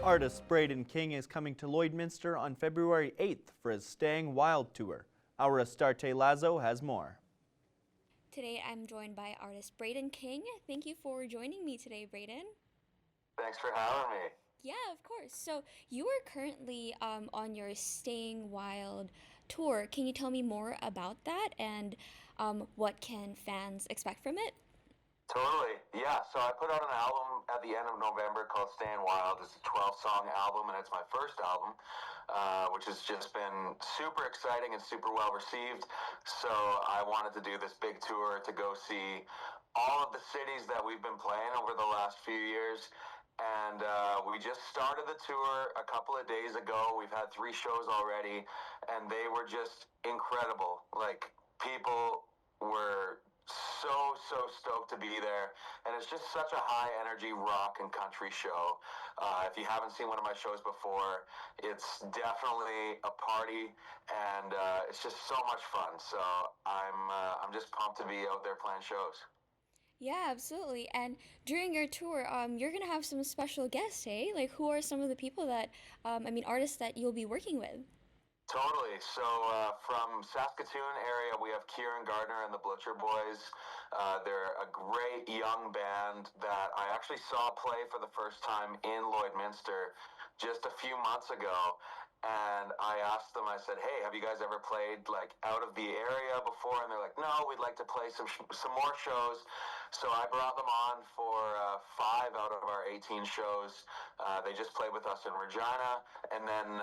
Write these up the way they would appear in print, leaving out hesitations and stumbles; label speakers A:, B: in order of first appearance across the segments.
A: Artist Brayden King is coming to Lloydminster on February 8th for his Staying Wild tour. Our Astarte Lazo has more.
B: Today I'm joined by artist Brayden King. Thank you for joining me today, Brayden.
C: Thanks for having me.
B: Yeah, of course. So you are currently on your Staying Wild tour. Can you tell me more about that and what can fans expect from it?
C: Totally. Yeah, so I put out an album at the end of November called Staying Wild. It's a 12-song album, and it's my first album, which has just been super exciting and super well received. So I wanted to do this big tour to go see all of the cities that we've been playing over the last few years. And we just started the tour a couple of days ago. We've had 3 shows already, and they were just incredible. Like, people were so stoked to be there, and it's just such a high energy rock and country show. If you haven't seen one of my shows before, it's definitely a party, and it's just so much fun. So I'm just pumped to be out there playing shows.
B: Yeah, absolutely. And during your tour, you're gonna have some special guests, eh? Like, who are some of the people that, artists that you'll be working with?
C: Totally. So from Saskatoon area, we have Kieran Gardner and the Butcher Boys. They're a great young band that I actually saw play for the first time in Lloydminster just a few months ago. And I asked them, I said, hey, have you guys ever played like out of the area before? And they're like, no, we'd like to play some more shows. So I brought them on for 5 out of our 18 shows. They just played with us in Regina. And then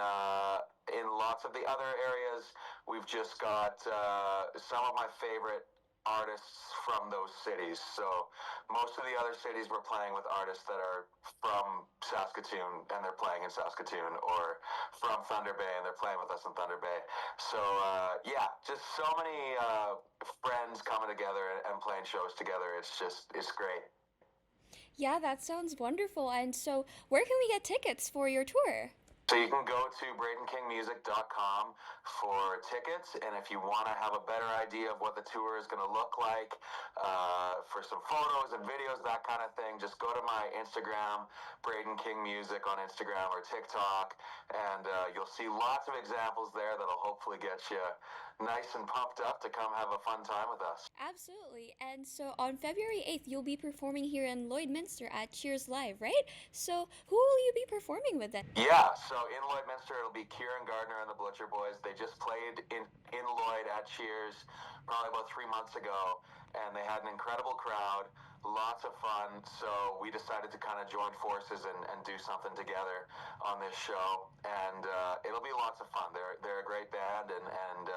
C: in lots of the other areas, we've just got some of my favorite artists from those cities. So most of the other cities we're playing with artists that are from Saskatoon and they're playing in Saskatoon, or from Thunder Bay and they're playing with us in Thunder Bay. So yeah, just so many friends coming together and playing shows together. It's great.
B: Yeah, that sounds wonderful. And so, where can we get tickets for your tour?
C: So you can go to braydenkingmusic.com for tickets, and if you want to have a better idea of what the tour is going to look like, for some photos and videos, that kind of thing, just go to my Instagram, Brayden King Music on Instagram or TikTok, and you'll see lots of examples there that'll hopefully get you nice and pumped up to come have a fun time with us.
B: Absolutely. And so on February 8th, you'll be performing here in Lloydminster at Cheers Live, right? So who will you be performing with then?
C: Yeah, so in Lloydminster, it'll be Kieran Gardner and the Butcher Boys. They just played in Lloyd at Cheers probably about 3 months ago, and they had an incredible crowd, lots of fun. So we decided to kind of join forces and do something together on this show, and it'll be lots of fun. They're a great band, and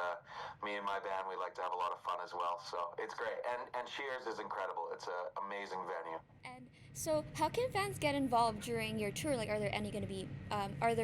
C: me and my band, we like to have a lot of fun as well. So it's great, and Cheers is incredible. It's an amazing venue.
B: And so how can fans get involved during your tour? Like, are there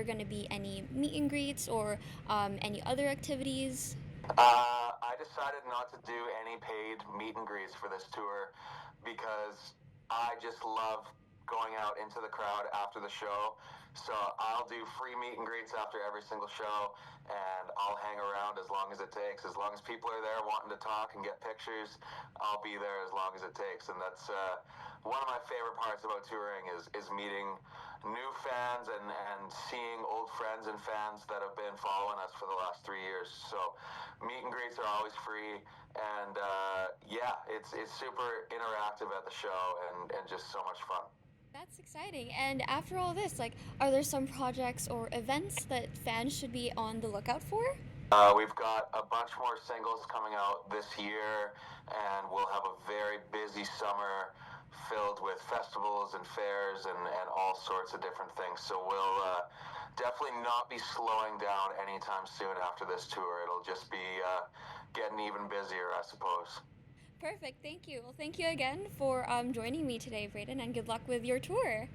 B: going to be any meet and greets or any other activities?
C: I decided not to do any paid meet and greets for this tour because I just love going out into the crowd after the show. So I'll do free meet and greets after every single show, and I'll hang around as long as it takes. As long as people are there wanting to talk and get pictures, I'll be there as long as it takes. And that's one of my favorite parts about touring is meeting new fans and seeing old friends and fans that have been following us for the last 3 years. So meet and greets are always free, and yeah, it's super interactive at the show and just so much fun.
B: That's exciting. And after all this, like, are there some projects or events that fans should be on the lookout for?
C: We've got a bunch more singles coming out this year, and we'll have a very busy summer filled with festivals and fairs and all sorts of different things. So we'll definitely not be slowing down anytime soon after this tour. It'll just be getting even busier, I suppose.
B: Perfect. Thank you. Well, thank you again for joining me today, Brayden, and good luck with your tour.